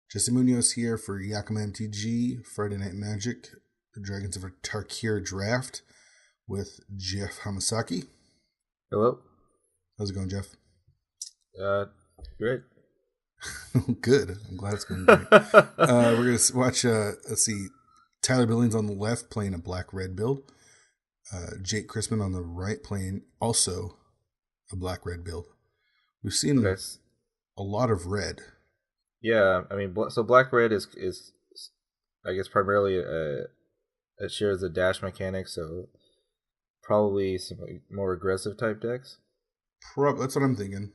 Jesse Munoz here for Yakima MTG Friday Night Magic, the Dragons of Tarkir Draft with Geoff Hamasaki. Hello. How's it going, Geoff? Great. Good. I'm glad it's going great. We're going to watch, let's see, Tyler Billings on the left playing a black-red build. Jake Chrisman on the right playing also a black-red build. We've seen a lot of red. Yeah, I mean, so black-red is I guess primarily it shares the dash mechanic, so probably some more aggressive type decks. That's what I'm thinking.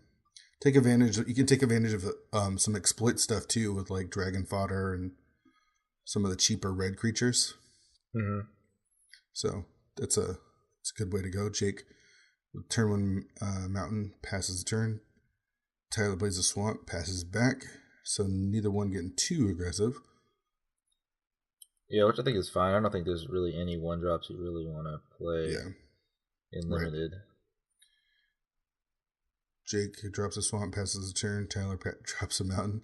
You can take advantage of some exploit stuff too, with like dragon fodder and some of the cheaper red creatures. Mm-hmm. So it's a good way to go. Jake, turn one mountain, passes the turn. Tyler plays a swamp, passes back. So neither one getting too aggressive. Yeah, which I think is fine. I don't think there's really any one drops you really want to play in limited. Right. Jake drops a swamp, passes a turn. Tyler drops a mountain.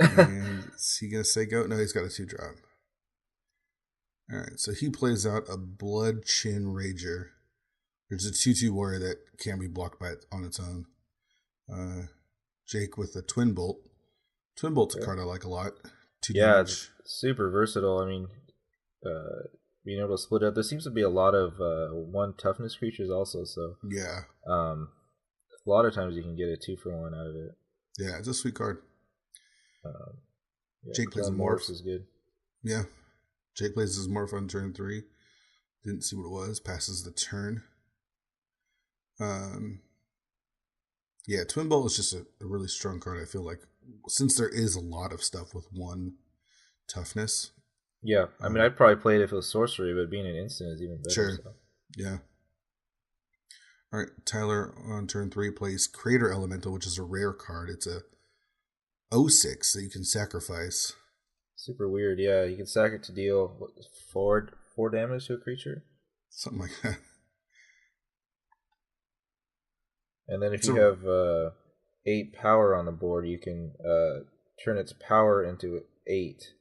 And is he going to say go? No, he's got a 2-drop. All right, so he plays out a Blood Chin Rager. There's a 2/2 warrior that can be blocked on its own. Jake with a Twin Bolt. Twin Bolt's a card I like a lot. 2 damage. It's super versatile. I mean, being able to split up. There seems to be a lot of 1 toughness creatures also. So yeah, a lot of times you can get a 2-for-1 out of it. Yeah, it's a sweet card. Jake plays a morph is good. Yeah, Jake plays his morph on turn 3. Didn't see what it was. Passes the turn. Yeah, Twin Bolt is just a really strong card. I feel like since there is a lot of stuff with 1 toughness. Yeah, I mean, I'd probably play it if it was sorcery, but being an instant is even better. Sure. So. Yeah. All right, Tyler on turn 3 plays Crater Elemental, which is a rare card. It's a 0/6 that you can sacrifice. Super weird. Yeah, you can sack it to deal 4 damage to a creature. Something like that. And then if you have 8 power on the board, you can turn its power into 8.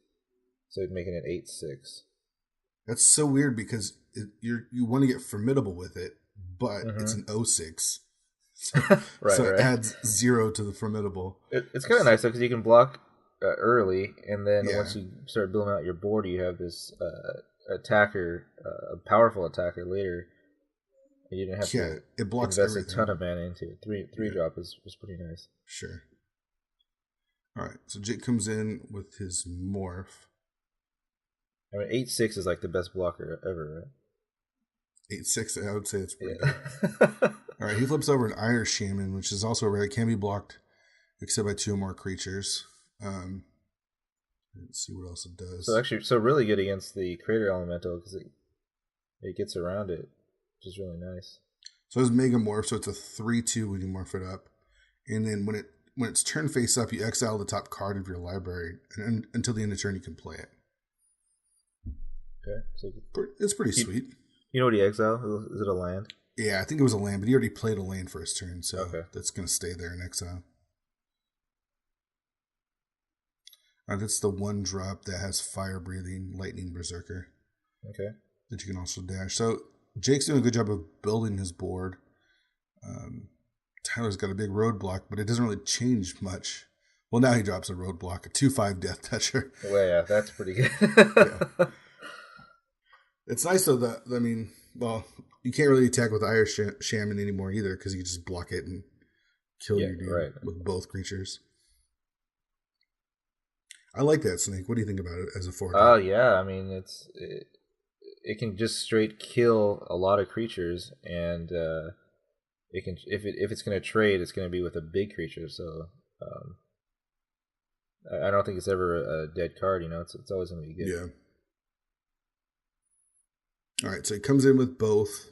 So making it 8/6. That's so weird because you want to get formidable with it, but it's an 0/6. So, it adds 0 to the formidable. It's kind of nice though because you can block early, and then once you start building out your board, you have this attacker, a powerful attacker later. You didn't have to it blocks invest everything. a ton of mana into it. 3 drop was pretty nice. Sure. All right, so Jake comes in with his morph. I mean, 8/6 is like the best blocker ever, right? 8/6, I would say it's pretty good. All right, he flips over an Irish Shaman, which is also rare. It can be blocked except by 2 or more creatures. Let's see what else it does. So really good against the Crater Elemental because it gets around it, which is really nice. So it's Mega Morph, so it's a 3/2 when you morph it up. And then when it's turn face up, you exile the top card of your library, and until the end of turn you can play it. Okay, so it's pretty sweet. You know what he exiled? Is it a land? Yeah, I think it was a land, but he already played a land for his turn, so that's going to stay there in exile. That's the 1-drop that has Fire Breathing Lightning Berserker. Okay. That you can also dash. So Jake's doing a good job of building his board. Tyler's got a big roadblock, but it doesn't really change much. Well, now he drops a roadblock, a 2/5 Death Toucher. Well, yeah, that's pretty good. It's nice though that, I mean, well, you can't really attack with Irish Shaman anymore either because you can just block it and kill your dude with both creatures. I like that, Snake. What do you think about it as a 4? Oh, yeah. I mean, it can just straight kill a lot of creatures, and it can if it's going to trade, it's going to be with a big creature. So I don't think it's ever a dead card. You know, it's always going to be good. Yeah. All right, so he comes in with both.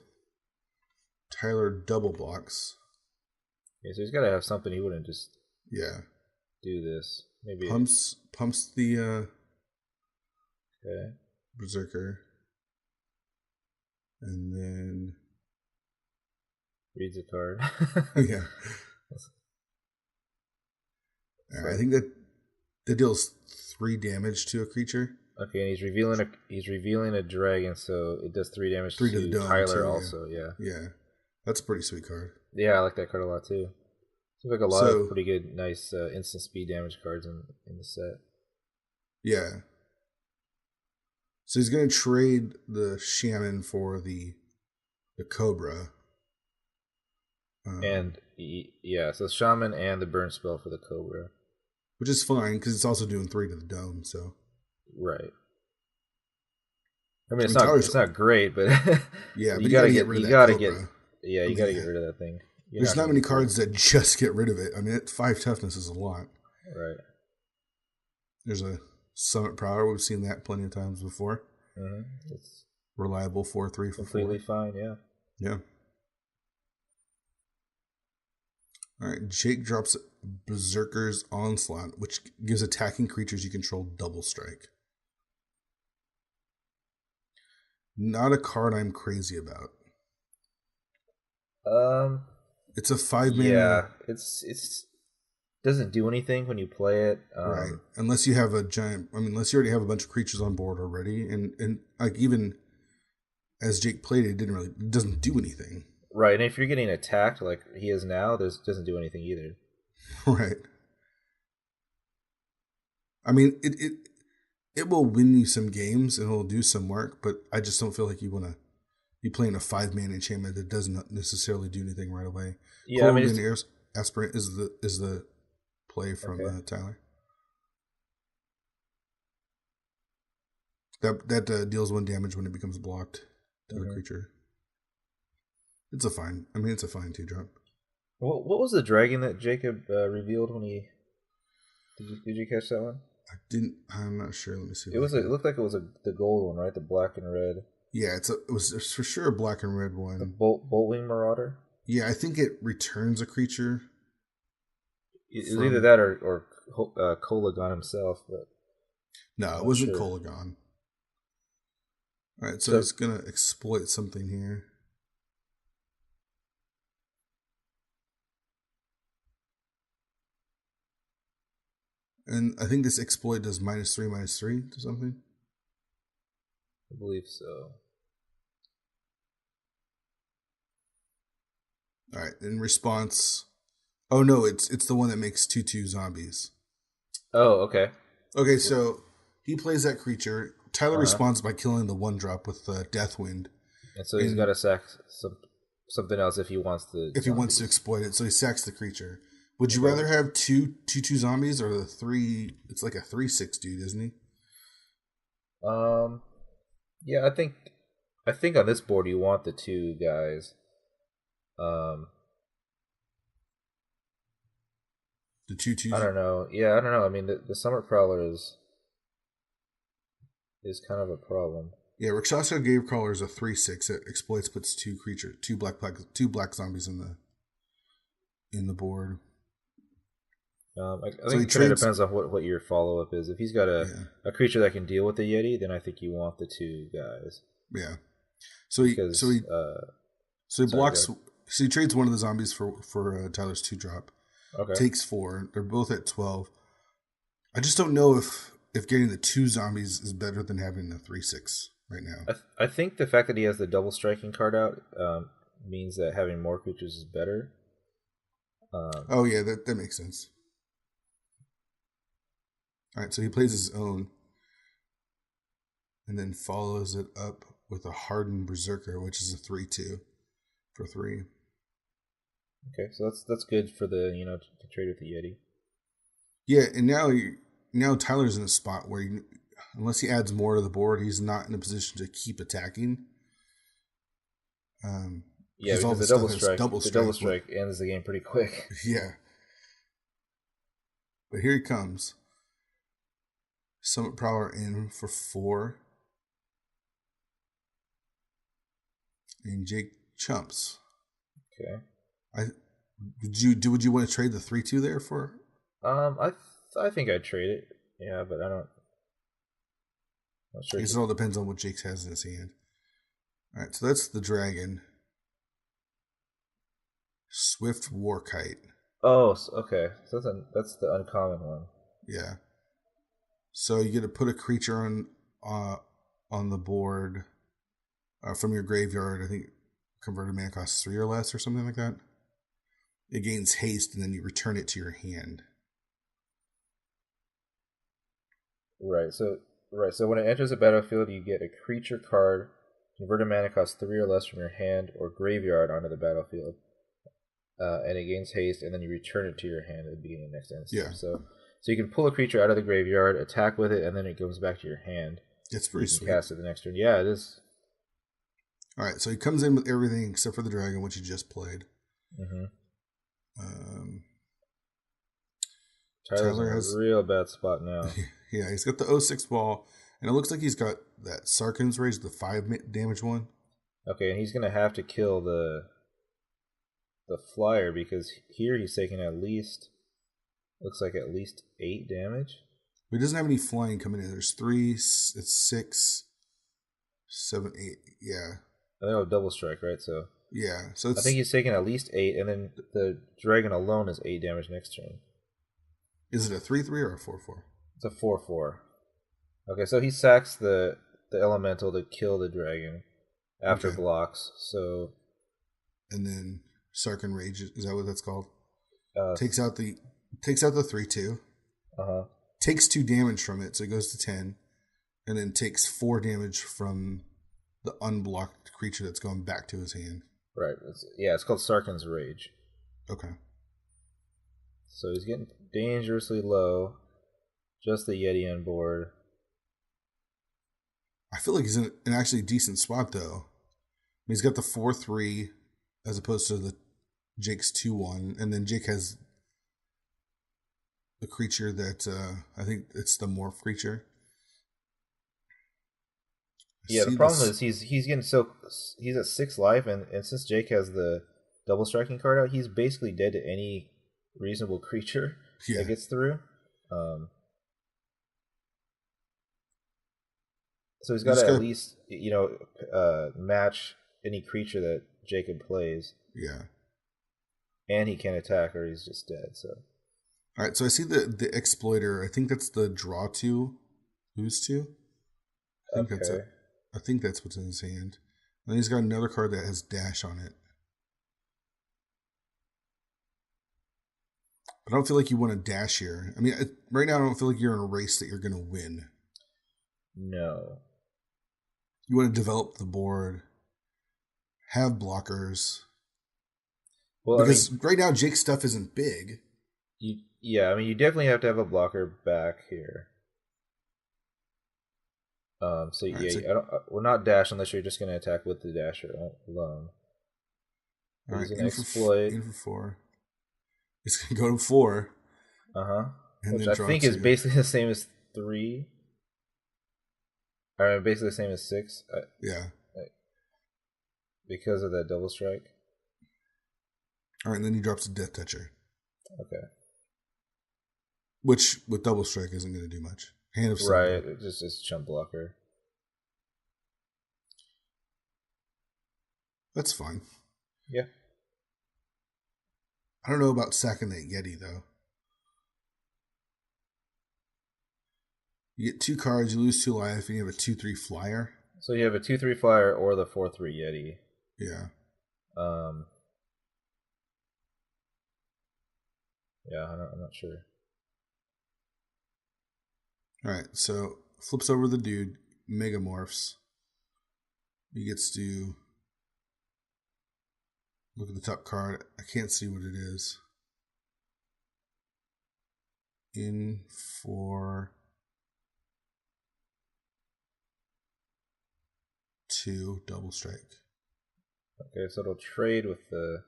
Tyler double blocks. Yeah, so he's got to have something. He wouldn't just do this. Maybe pumps the Berserker, and then reads a card. Yeah. I think that deals 3 damage to a creature. Okay, and he's revealing a dragon, so it does 3 damage 3 to the to dome Tyler too, also. Yeah. Yeah. That's a pretty sweet card. Yeah, I like that card a lot too. Seems like a lot of pretty good, nice instant speed damage cards in the set. Yeah. So he's going to trade the Shaman for the Cobra. And yeah, so Shaman and the burn spell for the Cobra, which is fine because it's also doing 3 to the dome. So right. I mean, it's not great, but yeah, but you gotta get rid of that Cobra. You gotta get rid of that thing. There's not many cards that just get rid of it. I mean, 5 toughness is a lot. Right. There's a Summit Prowler. We've seen that plenty of times before. Mm-hmm. It's reliable 4/3 for completely 4. Fine. Yeah. Yeah. All right. Jake drops Berserker's Onslaught, which gives attacking creatures you control double strike. Not a card I'm crazy about. It's a 5 mana. Yeah, it's doesn't do anything when you play it. Right. Unless you have unless you already have a bunch of creatures on board already, and like even as Jake played it doesn't do anything. Right, and if you're getting attacked like he is now, this doesn't do anything either. Right. I mean, it will win you some games and it'll do some work, but I just don't feel like you want to be playing a 5-mana enchantment that doesn't necessarily do anything right away. Yeah, Corrigan Aspirant is the play from Tyler. That deals 1 damage when it becomes blocked to the creature. It's a fine 2-drop. What was the dragon that Jacob revealed when he? Did you catch that one? I didn't. I'm not sure. Let me see. It looked like it was the gold one, right? The black and red. Yeah, it was for sure a black and red one. The Boltwing Marauder. Yeah, I think it returns a creature. It's either that or Kolagon himself, but no, it wasn't Kolagon. All right, so it's gonna exploit something here. And I think this exploit does -3/-3 to something. I believe so. All right, in response, oh no, it's the one that makes 2/2 zombies. Oh, okay. Okay, so he plays that creature. Tyler responds by killing the 1-drop with Deathwind. And so he's got to sack something else if he wants to. If he wants to exploit it, so he sacks the creature. Would you rather have 2/2 zombies or the 3? It's like a 3/6 dude, isn't he? Yeah, I think on this board you want the 2 guys. The 2/2. I don't know. Yeah, I don't know. I mean, the Summer Prowler is kind of a problem. Yeah, Rakshasa Gravecrawler is a 3/6. It exploits, puts 2 black zombies in the board. I think it kind of depends on what your follow up is. If he's got a creature that can deal with the Yeti, then I think you want the 2 guys. Yeah. So he blocks. So he trades one of the zombies for Tyler's 2-drop. Okay. Takes 4. They're both at 12. I just don't know if getting the 2 zombies is better than having the 3/6 right now. I think the fact that he has the double striking card out means that having more creatures is better. Oh yeah, that makes sense. All right, so he plays his own, and then follows it up with a Hardened Berserker, which is a 3/2 for 3. Okay, so that's good for the to trade with the Yeti. Yeah, and now Tyler's in a spot where unless he adds more to the board, he's not in a position to keep attacking. Yeah, because the double strike ends the game pretty quick. Yeah. But here he comes. Summit Prowler in for 4. And Jake chumps. Okay. Would you want to trade the 3/2 there for? I think I'd trade it. Yeah, but I don't. I'm not sure. I guess it all depends on what Jake has in his hand. All right, so that's the dragon. Swift Warkite. Oh, okay. So that's the uncommon one. Yeah. So you get to put a creature on the board from your graveyard. I think converted mana costs 3 or less or something like that. It gains haste, and then you return it to your hand. Right. So when it enters the battlefield, you get a creature card. Converted mana costs 3 or less from your hand or graveyard onto the battlefield. And it gains haste, and then you return it to your hand at the beginning of the next instance. Yeah. So you can pull a creature out of the graveyard, attack with it, and then it goes back to your hand. It's pretty sweet. Cast it the next turn. Yeah, it is. All right, so he comes in with everything except for the dragon, which he just played. Mm-hmm. Tyler in has a real bad spot now. Yeah, he's got the 0/6 ball, and it looks like he's got that Sarkhan's Rage, the 5 damage one. Okay, and he's gonna have to kill the flyer because here he's taking at least 8 damage. He doesn't have any flying coming in. There's 3, it's 6, 7, 8. Yeah. I think double strike, right? So yeah, so I think he's taking at least 8, and then the dragon alone is 8 damage next turn. Is it a 3/3 or a 4/4? It's a 4/4. Okay, so he sacks the elemental to kill the dragon after blocks. So, and then Sarkhan Rage, is that what that's called? Takes out the 3/2. Takes 2 damage from it, so it goes to 10, and then takes 4 damage from the unblocked creature that's going back to his hand. Right. It's called Sarkhan's Rage. Okay. So he's getting dangerously low. Just the Yeti on board. I feel like he's in an actually decent spot, though. He's got the 4/3 as opposed to the Jake's 2/1, and then Jake has the creature that I think it's the morph creature. Yeah, the problem is he's getting he's at 6 life, and since Jake has the double striking card out, he's basically dead to any reasonable creature that gets through. So he's got to at least match any creature that Jacob plays. Yeah, and he can't attack or he's just dead. So, all right. So I see the exploiter. I think that's the draw 2, lose 2. I think that's what's in his hand. And then he's got another card that has dash on it. But I don't feel like you want to dash here. I mean, right now I don't feel like you're in a race that you're going to win. No. You want to develop the board, have blockers. Well, because right now Jake's stuff isn't big. You definitely have to have a blocker back here. We're not dash unless you're just going to attack with the dasher alone. All right, in for 4. It's going to go to 4. Which I think is basically the same as 3. Basically the same as 6. Yeah. Because of that double strike. All right, and then he drops a Death Toucher. Okay. Which, with double strike, isn't going to do much. Hand of Sun. Right, it's just chump blocker. That's fine. Yeah. I don't know about sacking that Yeti, though. You get 2 cards, you lose 2 life, and you have a 2/3 flyer. So you have a 2/3 flyer or the 4/3 Yeti. Yeah. I'm not sure. All right, so flips over the dude, megamorphs. He gets to look at the top card. I can't see what it is. In for 2 double strike. Okay, so it'll trade with the...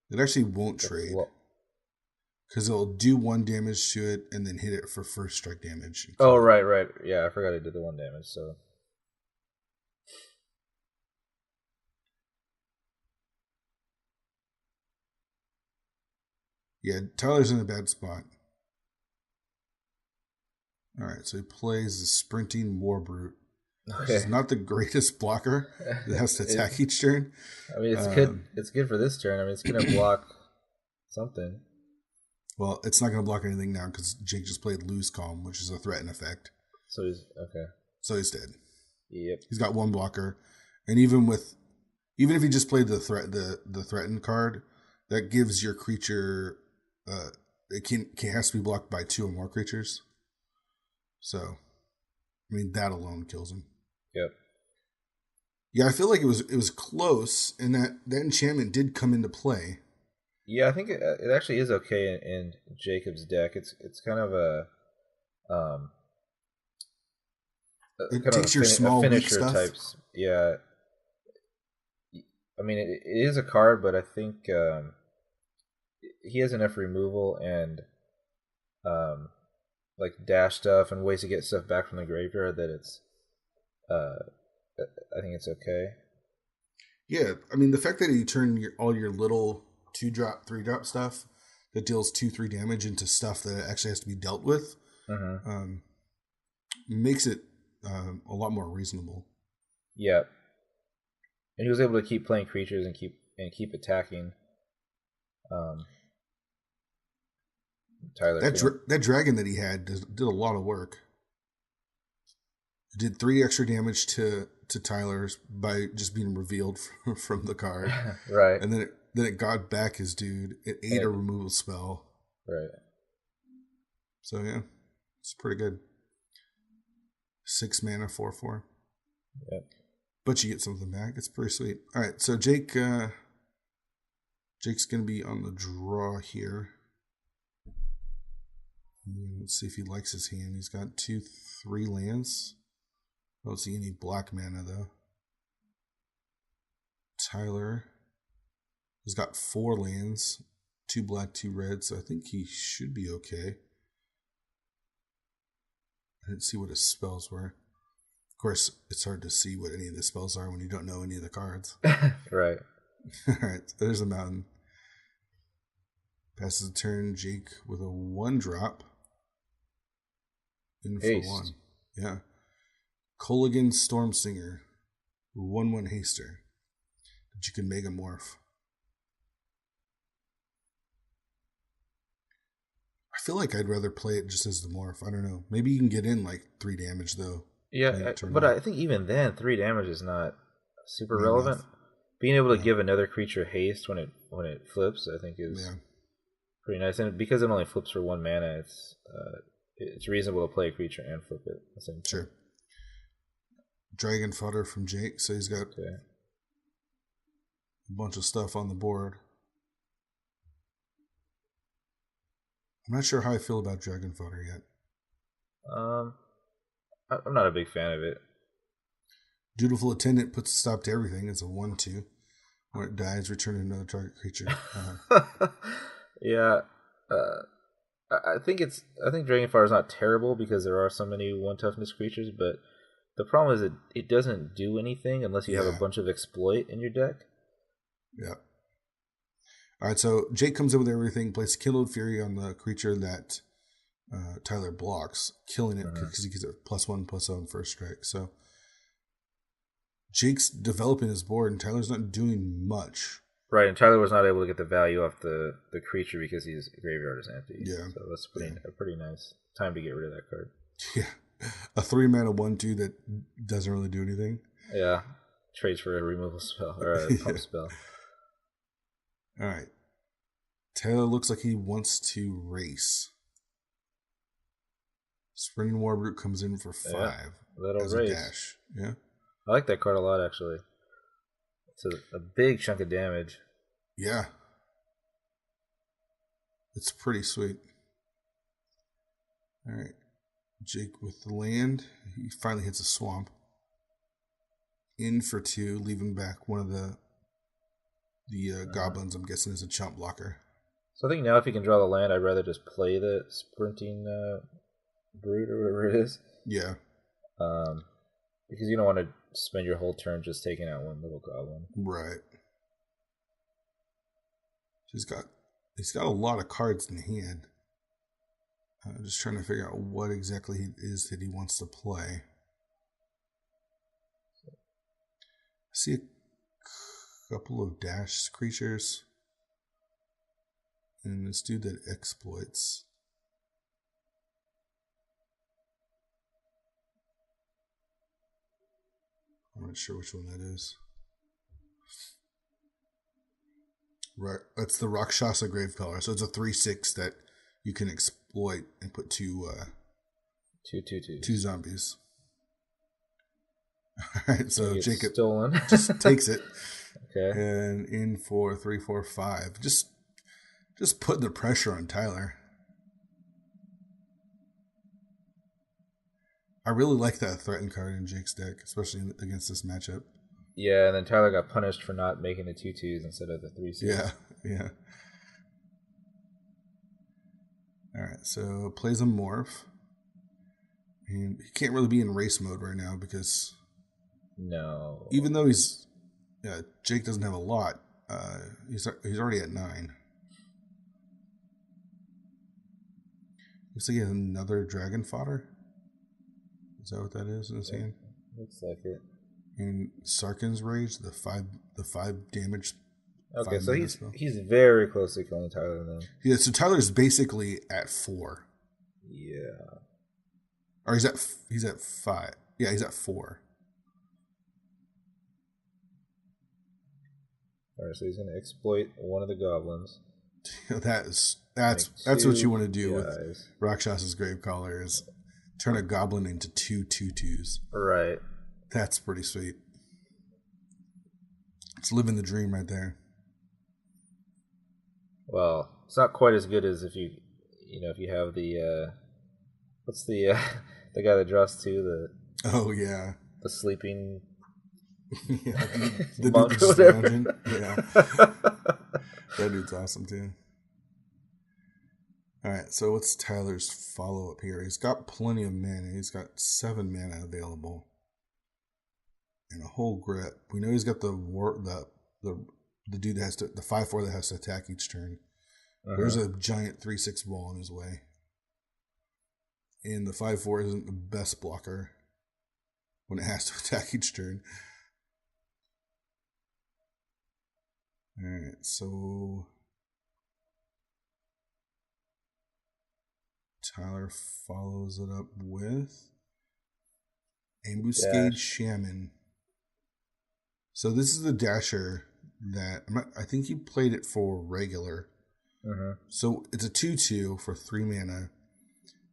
It actually won't trade. Because it'll do 1 damage to it and then hit it for first strike damage. Oh, right. Yeah, I forgot I did the 1 damage, so... Yeah, Tyler's in a bad spot. Alright, so he plays the Sprinting War Brute. Okay. Which is not the greatest blocker. It has to attack each turn. I mean, it's good. It's good for this turn. I mean, it's going to block something. Well, it's not going to block anything now because Jake just played Lose Calm, which is a threaten effect. So he's okay. So he's dead. Yep. He's got one blocker, and even if he just played the threatened card, that gives your creature it has to be blocked by 2 or more creatures. So, I mean, that alone kills him. Yep. Yeah, I feel like it was close, and that enchantment did come into play. Yeah, I think it actually is okay in Jacob's deck. It's kind of it takes your small weak stuff. Types. Yeah. I mean, it is a card, but I think he has enough removal and like dash stuff and ways to get stuff back from the graveyard that it's I think it's okay. Yeah, I mean, the fact that you turn all your little 2-drop, 3-drop stuff that deals 2-3 damage into stuff that actually has to be dealt with makes it a lot more reasonable. Yeah, and he was able to keep playing creatures and keep attacking. Tyler, that dragon that he had did a lot of work. It did 3 extra damage to Tyler's by just being revealed from the card, right? And then it got back his dude. It ate a removal spell, right? So yeah, it's pretty good. 6 mana, 4/4. Yep. But you get something back. It's pretty sweet. All right, so Jake's gonna be on the draw here. Let's see if he likes his hand. He's got 2/3 lands. I don't see any black mana though. Tyler has got 4 lands, 2 black, 2 red, so I think he should be okay. I didn't see what his spells were. Of course, it's hard to see what any of the spells are when you don't know any of the cards. Right. Alright, there's a mountain. Passes a turn, Jake with a 1-drop. In for Haste. 1. Yeah. Colligan Stormsinger. 1/1 haster. That you can megamorph. I feel like I'd rather play it just as the morph. I don't know. Maybe you can get in like 3 damage though. Yeah, but I think even then 3 damage is not super relevant. Being able to give another creature haste when it flips, I think is pretty nice. And because it only flips for 1 mana, it's reasonable to play a creature and flip it. Sure. Dragon fodder from Jake, so he's got a bunch of stuff on the board. I'm not sure how I feel about dragon fodder yet. I'm not a big fan of it. Dutiful Attendant puts a stop to everything. It's a 1/2. When it dies, return another target creature. Yeah. I think Dragonfire is not terrible because there are so many 1 toughness creatures, but the problem is it doesn't do anything unless you have a bunch of exploit in your deck. Yeah. All right, so Jake comes in with everything, plays Kindled Fury on the creature that Tyler blocks, killing it because he gets a +1/+0 first strike. So Jake's developing his board, and Tyler's not doing much. Right, and Tyler was not able to get the value off the creature because his graveyard is empty. Yeah. So that's a pretty nice time to get rid of that card. Yeah. A 3 mana 1/2 that doesn't really do anything. Yeah. Trades for a removal spell or a pump spell. All right. Taylor looks like he wants to race. Sprinting Warbrute comes in for 5. Little as race. A dash. Yeah. I like that card a lot, actually. It's a big chunk of damage. Yeah. It's pretty sweet. All right. Jake with the land. He finally hits a swamp. In for 2, leaving back one of the goblins, I'm guessing, is a chump blocker. So I think now if you can draw the land, I'd rather just play the sprinting brute or whatever it is. Yeah. Because you don't want to spend your whole turn just taking out one little goblin. Right. He's got a lot of cards in hand. I'm just trying to figure out what exactly it is that he wants to play. I see a couple of dash creatures. And this dude that exploits. I'm not sure which one that is. Right, that's the Rakshasa Gravecaller. So it's a 3/6 that you can exploit and put two zombies. All right, so Jacob stolen. just takes it. Okay. And in for 3, 4, 5. Just putting the pressure on Tyler. I really like that threaten card in Jake's deck, especially against this matchup. Yeah, and then Tyler got punished for not making the 2/2s instead of the 3/6. Yeah. All right, so plays a morph. And he can't really be in race mode right now because even though Jake doesn't have a lot, he's already at 9. Looks like he has another dragon fodder. Is that what that is in his hand? Looks like it. And Sarkin's Rage, the 5 damage. Okay, so he's very close to killing Tyler then. Yeah, so Tyler's basically at 4. Yeah. Or he's at 5. Yeah, he's at 4. Alright, so he's gonna exploit one of the goblins. That's what you want to do with Rakshasa's Gravecaller is turn a goblin into 2 2/2s. Right. That's pretty sweet. It's living the dream right there. Well, it's not quite as good as if you have the what's the the guy that draws 2 the sleeping the monk dude or whatever. That dude's awesome too. All right, so what's Tyler's follow up here? He's got plenty of mana. He's got 7 mana available and a whole grip. We know he's got the dude that has to the 5/4 that has to attack each turn. There's a giant 3/6 wall in his way, and the 5/4 isn't the best blocker when it has to attack each turn. All right, so Tyler follows it up with Ambuscade Shaman. So this is the dasher that I think you played it for regular. So it's a 2/2 for 3 mana.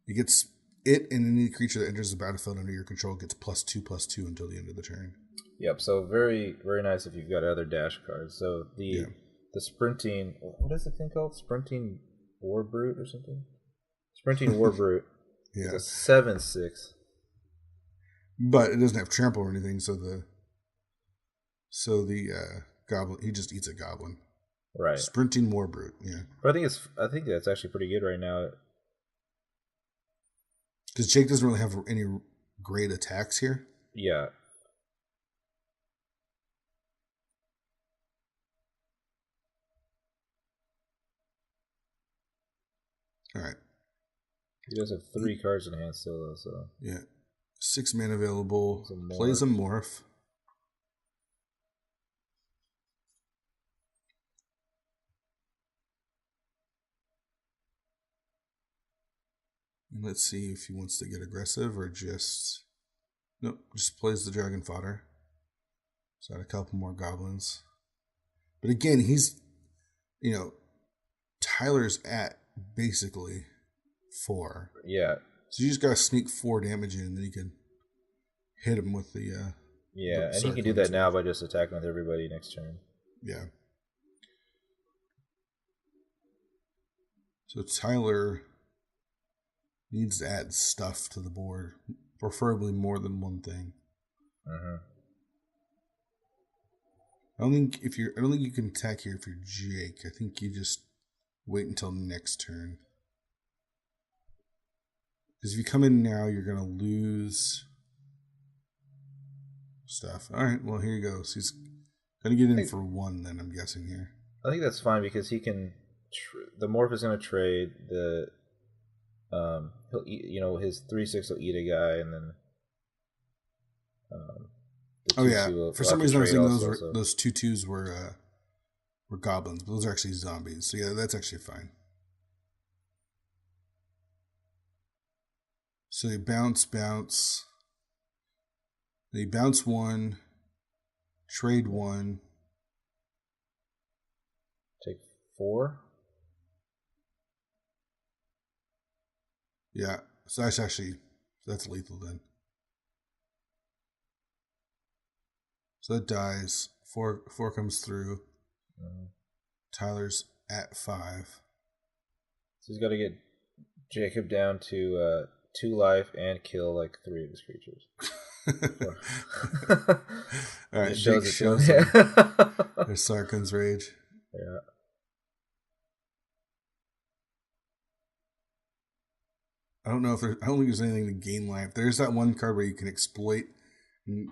And any creature that enters the battlefield under your control gets +2/+2 until the end of the turn. Yep. So very, very nice if you've got other dash cards. So the sprinting, what is the thing called? Sprinting War Brute or something? Sprinting War Brute. Yeah. It's a 7/6. But it doesn't have trample or anything, so the goblin, he just eats a goblin. Right. Sprinting War Brute, yeah. But I think that's actually pretty good right now. Because Jake doesn't really have any great attacks here. Yeah. All right. He does have 3 cards in hand still, though, so. Yeah. 6 mana available. Plays a morph. And let's see if he wants to get aggressive or just plays the dragon fodder. So add a couple more goblins. But again, he's Tyler's at basically 4. Yeah. So you just gotta sneak 4 damage in, and then you can hit him with the and he can do that now by just attacking with everybody next turn. Yeah. So Tyler needs to add stuff to the board, preferably more than one thing. I don't think you can attack here if you're Jake. I think you just wait until next turn. Because if you come in now, you're gonna lose stuff. All right, well here you go. So he's gonna get in for 1. Then I'm guessing here. I think that's fine because he can. The morph is gonna trade the. He'll eat. His 3/6 will eat a guy, and then. For some reason I was thinking those 2/2s were goblins, but those are actually zombies. So yeah, that's actually fine. So they bounce. They bounce 1. Trade 1. Take 4. Yeah. So that's lethal then. So it dies. 4 comes through. Mm-hmm. Tyler's at 5. So he's got to get Jacob down to 2 life and kill like 3 of his creatures. All right, Jake shows him. There's Sarkhan's Rage. Yeah. I don't think there's anything to gain life. There's that one card where you can exploit and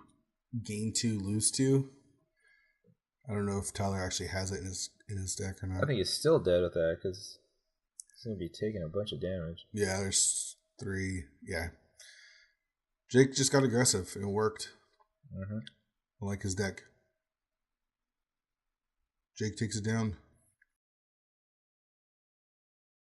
gain 2, lose 2. I don't know if Tyler actually has it in his deck or not. I think he's still dead with that because he's going to be taking a bunch of damage. Yeah, there's 3. Yeah. Jake just got aggressive. It worked. Mm-hmm. I like his deck. Jake takes it down.